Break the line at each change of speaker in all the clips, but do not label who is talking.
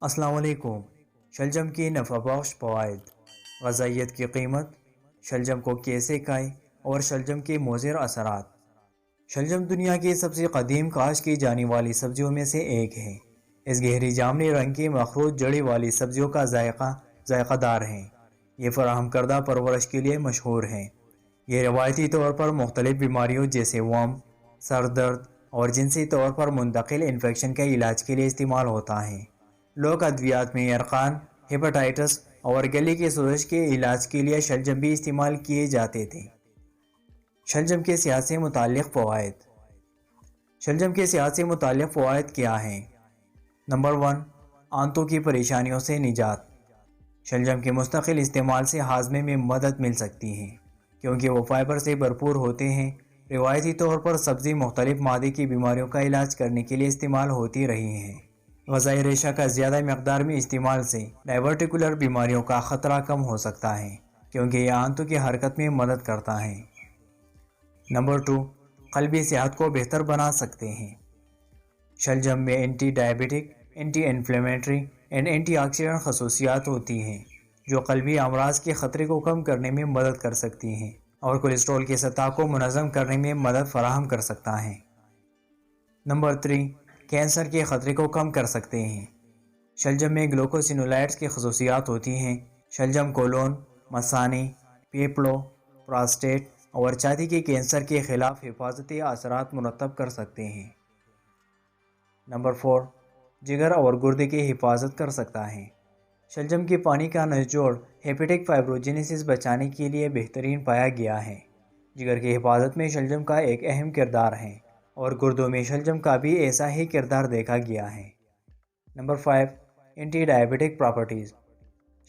السلام علیکم۔ شلجم کی نفع بخش فوائد، غذائیت کی قیمت، شلجم کو کیسے کھائیں اور شلجم کے مضر اثرات۔ شلجم دنیا کی سب سے قدیم کاشت کی جانے والی سبزیوں میں سے ایک ہے۔ اس گہری جامنی رنگ کی مخروط جڑی والی سبزیوں کا ذائقہ دار ہے۔ یہ فراہم کردہ پرورش کے لیے مشہور ہے۔ یہ روایتی طور پر مختلف بیماریوں جیسے ورم، سر درد اور جنسی طور پر منتقل انفیکشن کے علاج کے لیے استعمال ہوتا ہے۔ لوگ ادویات میں یرقان، ہیپاٹائٹس اور گلے کی سوزش کے علاج کے لیے شلجم بھی استعمال کیے جاتے تھے۔ شلجم کے صحت سے متعلق فوائد۔ شلجم کے صحت سے متعلق فوائد کیا ہیں؟ نمبر 1، آنتوں کی پریشانیوں سے نجات۔ شلجم کے مستقل استعمال سے ہاضمے میں مدد مل سکتی ہے کیونکہ وہ فائبر سے بھرپور ہوتے ہیں۔ روایتی طور پر سبزی مختلف معدے کی بیماریوں کا علاج کرنے کے لیے استعمال ہوتی رہی ہیں۔ غذائی ریشہ کا زیادہ مقدار میں استعمال سے ڈائیورٹیکولر بیماریوں کا خطرہ کم ہو سکتا ہے کیونکہ یہ آنتوں کی حرکت میں مدد کرتا ہے۔ نمبر 2، قلبی صحت کو بہتر بنا سکتے ہیں۔ شلجم میں anti diabetic, anti inflammatory and antioxidant خصوصیات ہوتی ہیں جو قلبی امراض کے خطرے کو کم کرنے میں مدد کر سکتی ہیں اور کولیسٹرول کی سطح کو منظم کرنے میں مدد فراہم کر سکتا ہے۔ نمبر 3، کینسر کے خطرے کو کم کر سکتے ہیں۔ شلجم میں گلوکوسینولائڈز کی خصوصیات ہوتی ہیں۔ شلجم کولون، مثانے، پھیپھڑوں، پراسٹیٹ اور چھاتی کے کینسر کے خلاف حفاظتی اثرات مرتب کر سکتے ہیں۔ نمبر 4، جگر اور گردے کی حفاظت کر سکتا ہے۔ شلجم کے پانی کا نچوڑ ہیپیٹک فائبروجینیسس بچانے کے لیے بہترین پایا گیا ہے۔ جگر کی حفاظت میں شلجم کا ایک اہم کردار ہے اور گردوں میں شلجم کا بھی ایسا ہی کردار دیکھا گیا ہے۔ Number 5، anti diabetic properties.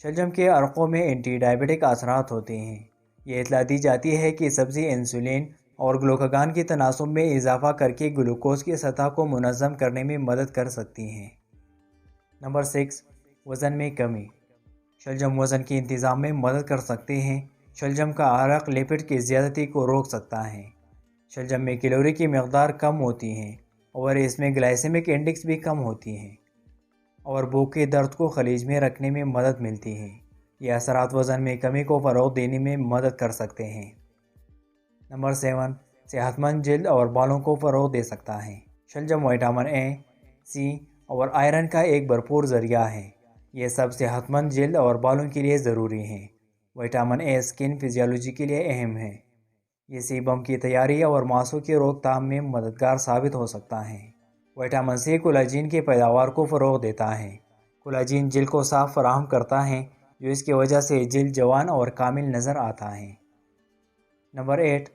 شلجم کے عرقوں میں اینٹی ڈائیبٹک اثرات ہوتے ہیں۔ یہ اطلاع دی جاتی ہے کہ سبزی انسولین اور گلوکاگان کے تناسب میں اضافہ کر کے گلوکوز کی سطح کو منظم کرنے میں مدد کر سکتی ہیں۔ نمبر 6، وزن میں کمی۔ شلجم وزن کے انتظام میں مدد کر سکتے ہیں۔ شلجم کا عرق لیپڈ کی زیادتی کو روک سکتا ہے۔ شلجم میں کیلوری کی مقدار کم ہوتی ہے اور اس میں گلائسیمک انڈیکس بھی کم ہوتی ہے اور بھوک کے درد کو خلیج میں رکھنے میں مدد ملتی ہے۔ یہ اثرات وزن میں کمی کو فروغ دینے میں مدد کر سکتے ہیں۔ نمبر 7، صحت مند جلد اور بالوں کو فروغ دے سکتا ہے۔ شلجم وٹامن اے، سی اور آئرن کا ایک بھرپور ذریعہ ہے۔ یہ سب صحت مند جلد اور بالوں کے لیے ضروری ہیں۔ وٹامن اے اسکن فزیالوجی کے لیے اہم ہے۔ یہ سیبم کی تیاری اور ماسوں کی روک تھام میں مددگار ثابت ہو سکتا ہے۔ وٹامن سی کولاجین کی پیداوار کو فروغ دیتا ہے۔ کولاجین جلد کو صاف فراہم کرتا ہے جو اس کی وجہ سے جلد جوان اور کامل نظر آتا ہے۔ نمبر 8،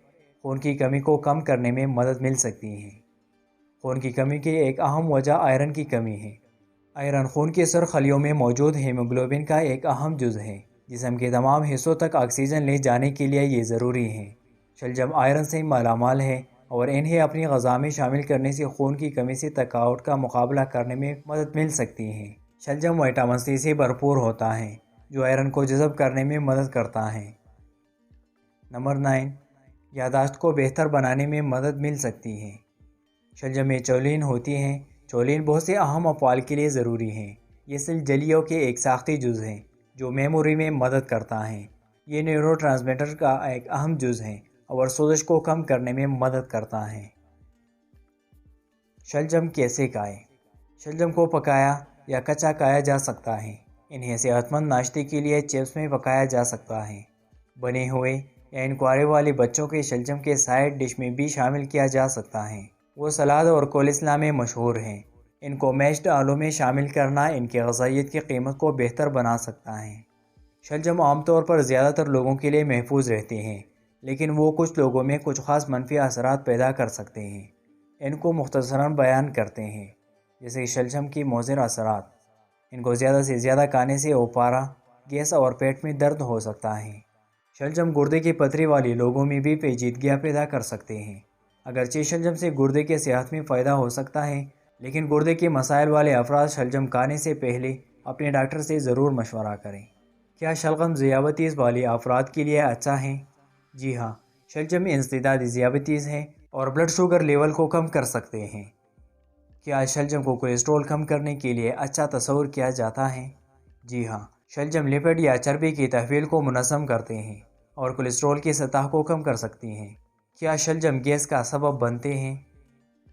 خون کی کمی کو کم کرنے میں مدد مل سکتی ہے۔ خون کی کمی کی ایک اہم وجہ آئرن کی کمی ہے۔ آئرن خون کے سرخ خلیوں میں موجود ہیموگلوبن کا ایک اہم جز ہے۔ جسم کے تمام حصوں تک آکسیجن لے جانے کے لیے یہ ضروری ہے۔ شلجم آئرن سے مالا مال ہے اور انہیں اپنی غذا میں شامل کرنے سے خون کی کمی سے تھکاوٹ کا مقابلہ کرنے میں مدد مل سکتی ہے۔ شلجم وٹامن سی سے بھرپور ہوتا ہے جو آئرن کو جذب کرنے میں مدد کرتا ہے۔ نمبر 9، یادداشت کو بہتر بنانے میں مدد مل سکتی ہے۔ شلجم میں چولین ہوتی ہیں۔ چولین بہت سے اہم افعال کے لیے ضروری ہیں۔ یہ سیل جلیوں کے ایک ساختی جز ہے جو میموری میں مدد کرتا ہے۔ یہ نیورو ٹرانسمیٹر کا ایک اہم جز ہے اور سوزش کو کم کرنے میں مدد کرتا ہے۔ شلجم کیسے کھائیں؟ شلجم کو پکایا یا کچا کھایا جا سکتا ہے۔ انہیں صحت مند ناشتے کے لیے چپس میں پکایا جا سکتا ہے۔ بنے ہوئے یا انکوارے والے بچوں کے شلجم کے سائیڈ ڈش میں بھی شامل کیا جا سکتا ہے۔ وہ سلاد اور کولیسلاہ میں مشہور ہیں۔ ان کو میشڈ آلو میں شامل کرنا ان کی غذائیت کی قیمت کو بہتر بنا سکتا ہے۔ شلجم عام طور پر زیادہ تر لوگوں کے لیے محفوظ رہتے ہیں لیکن وہ کچھ لوگوں میں کچھ خاص منفی اثرات پیدا کر سکتے ہیں۔ ان کو مختصراً بیان کرتے ہیں، جیسے شلجم کی مضر اثرات۔ ان کو زیادہ سے زیادہ کھانے سے اوپارا، گیس اور پیٹ میں درد ہو سکتا ہے۔ شلجم گردے کی پتھری والے لوگوں میں بھی پیچیدگیاں پیدا کر سکتے ہیں۔ اگرچہ شلجم سے گردے کے صحت میں فائدہ ہو سکتا ہے لیکن گردے کے مسائل والے افراد شلجم کھانے سے پہلے اپنے ڈاکٹر سے ضرور مشورہ کریں۔ کیا شلغم ذیابیطس والے افراد کے لیے اچھا ہے؟ جی ہاں، شلجم انسداد ذیابیطس ہے اور بلڈ شوگر لیول کو کم کر سکتے ہیں۔ کیا شلجم کو کولیسٹرول کم کرنے کے لیے اچھا تصور کیا جاتا ہے؟ جی ہاں، شلجم لپڈ یا چربی کی تحویل کو منظم کرتے ہیں اور کولیسٹرول کی سطح کو کم کر سکتی ہیں۔ کیا شلجم گیس کا سبب بنتے ہیں؟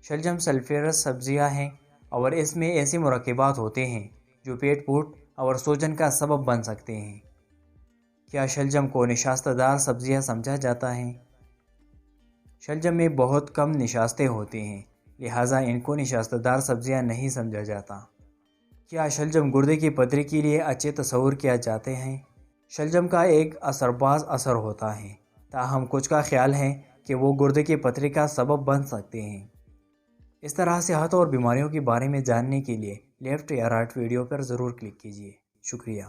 شلجم سلفیرس سبزیاں ہیں اور اس میں ایسے مرکبات ہوتے ہیں جو پیٹ پھوٹ اور سوجن کا سبب بن سکتے ہیں۔ کیا شلجم کو نشاستہ دار سبزیاں سمجھا جاتا ہے؟ شلجم میں بہت کم نشاستیں ہوتی ہیں، لہٰذا ان کو نشاستہ دار سبزیاں نہیں سمجھا جاتا۔ کیا شلجم گردے کی پتھری کے لیے اچھے تصور کیا جاتے ہیں؟ شلجم کا ایک اثر باز اثر ہوتا ہے، تاہم کچھ کا خیال ہے کہ وہ گردے کی پتھری کا سبب بن سکتے ہیں۔ اس طرح صحت اور بیماریوں کے بارے میں جاننے کے لیے لیفٹ یا رائٹ ویڈیو پر ضرور کلک کیجیے۔ شکریہ۔